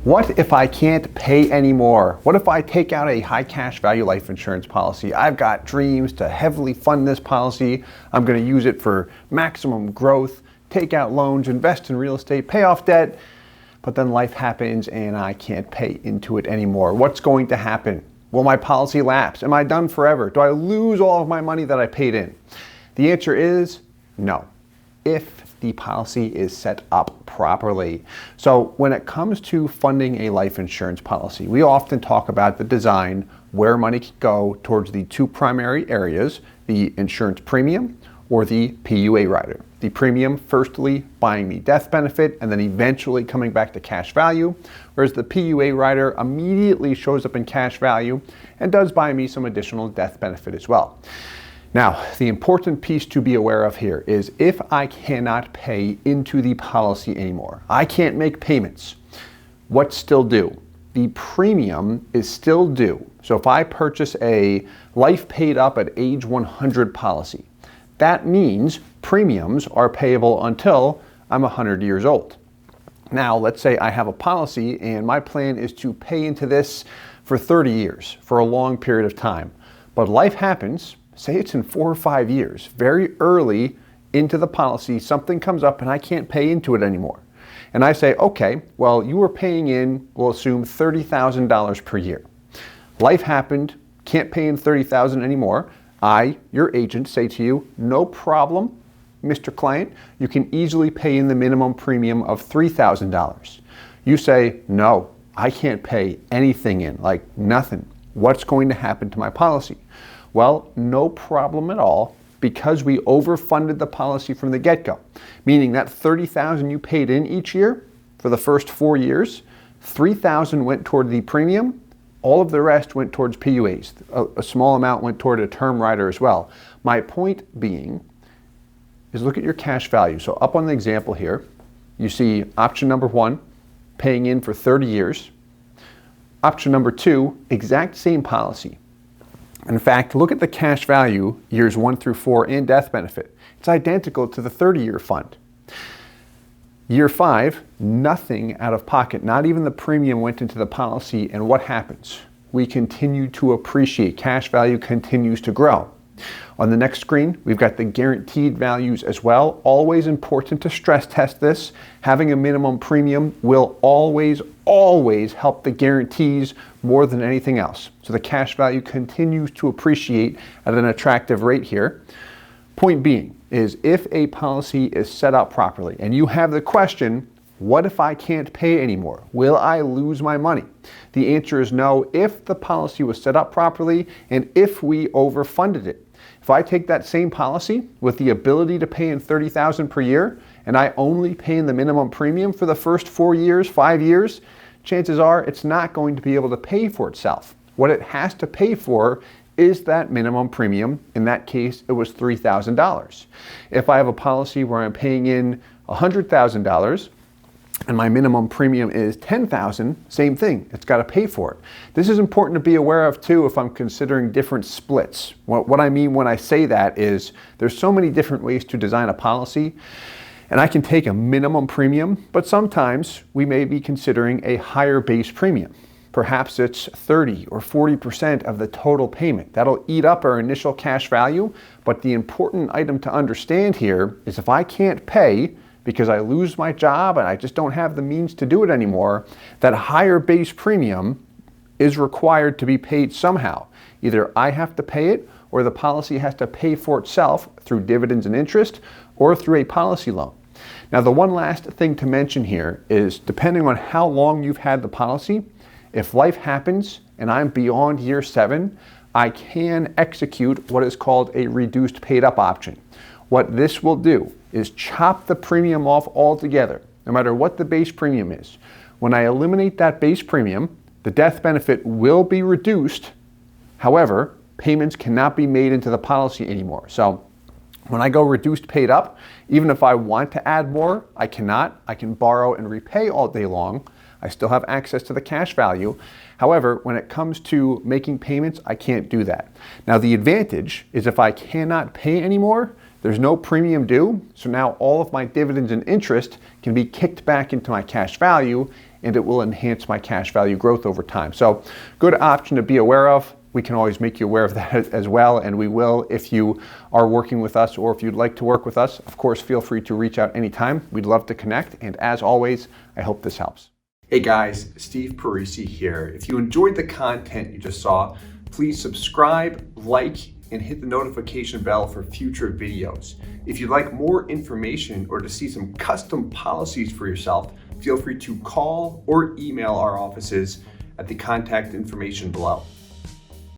What if I can't pay anymore? What if I take out a high cash value life insurance policy? I've got dreams to heavily fund this policy. I'm going to use it for maximum growth, take out loans, invest in real estate, pay off debt. But then life happens and I can't pay into it anymore. What's going to happen? Will my policy lapse? Am I done forever? Do I lose all of my money that I paid in? The answer is no, if the policy is set up properly. So when it comes to funding a life insurance policy, we often talk about the design, where money can go towards the two primary areas, the insurance premium or the PUA rider. The premium firstly buying the death benefit and then eventually coming back to cash value, whereas the PUA rider immediately shows up in cash value and does buy me some additional death benefit as well. Now, the important piece to be aware of here is if I cannot pay into the policy anymore, I can't make payments, what's still due? The premium is still due. So if I purchase a life paid up at age 100 policy, that means premiums are payable until I'm 100 years old. Now, let's say I have a policy and my plan is to pay into this for 30 years, for a long period of time. But life happens, say it's in 4 or 5 years, very early into the policy, something comes up and I can't pay into it anymore. And I say, okay, well, you were paying in, we'll assume $30,000 per year. Life happened, can't pay in $30,000 anymore. I, your agent, say to you, no problem, Mr. Client, you can easily pay in the minimum premium of $3,000. You say, no, I can't pay anything in, like nothing. What's going to happen to my policy? Well, no problem at all, because we overfunded the policy from the get-go, meaning that $30,000 you paid in each year for the first 4 years, $3,000 went toward the premium, all of the rest went towards PUAs. A small amount went toward a term rider as well. My point being is look at your cash value. So up on the example here, you see option number 1, paying in for 30 years. Option number 2, exact same policy. In fact, look at the cash value, years 1 through 4 and death benefit. It's identical to the 30-year fund. Year 5, nothing out of pocket, not even the premium went into the policy, and what happens? We continue to appreciate. Cash value continues to grow. On the next screen, we've got the guaranteed values as well. Always important to stress test this. Having a minimum premium will always help the guarantees more than anything else. So the cash value continues to appreciate at an attractive rate here. Point being is if a policy is set up properly and you have the question, what if I can't pay anymore? Will I lose my money? The answer is no, if the policy was set up properly and if we overfunded it. If I take that same policy with the ability to pay in $30,000 per year and I only pay in the minimum premium for the first 4 years, 5 years, chances are it's not going to be able to pay for itself. What it has to pay for is that minimum premium. In that case, it was $3,000. If I have a policy where I'm paying in $100,000 and my minimum premium is $10,000, same thing, it's got to pay for it. This is important to be aware of too if I'm considering different splits. What I mean when I say that is there's so many different ways to design a policy, and I can take a minimum premium, but sometimes we may be considering a higher base premium. Perhaps it's 30 or 40% of the total payment. That'll eat up our initial cash value, but the important item to understand here is if I can't pay because I lose my job and I just don't have the means to do it anymore, that higher base premium is required to be paid somehow. Either I have to pay it or the policy has to pay for itself through dividends and interest or through a policy loan. Now, the one last thing to mention here is depending on how long you've had the policy, if life happens and I'm beyond year 7, I can execute what is called a reduced paid up option. What this will do is chop the premium off altogether, no matter what the base premium is. When I eliminate that base premium, the death benefit will be reduced. However, payments cannot be made into the policy anymore. So when I go reduced paid up, even if I want to add more, I cannot. I can borrow and repay all day long. I still have access to the cash value. However, when it comes to making payments, I can't do that. Now, the advantage is if I cannot pay anymore, there's no premium due, so now all of my dividends and interest can be kicked back into my cash value, and it will enhance my cash value growth over time. So good option to be aware of. We can always make you aware of that as well, and we will if you are working with us or if you'd like to work with us. Of course, feel free to reach out anytime. We'd love to connect, and as always, I hope this helps. Hey guys, Steve Parisi here. If you enjoyed the content you just saw, please subscribe, like, and hit the notification bell for future videos. If you'd like more information or to see some custom policies for yourself, feel free to call or email our offices at the contact information below.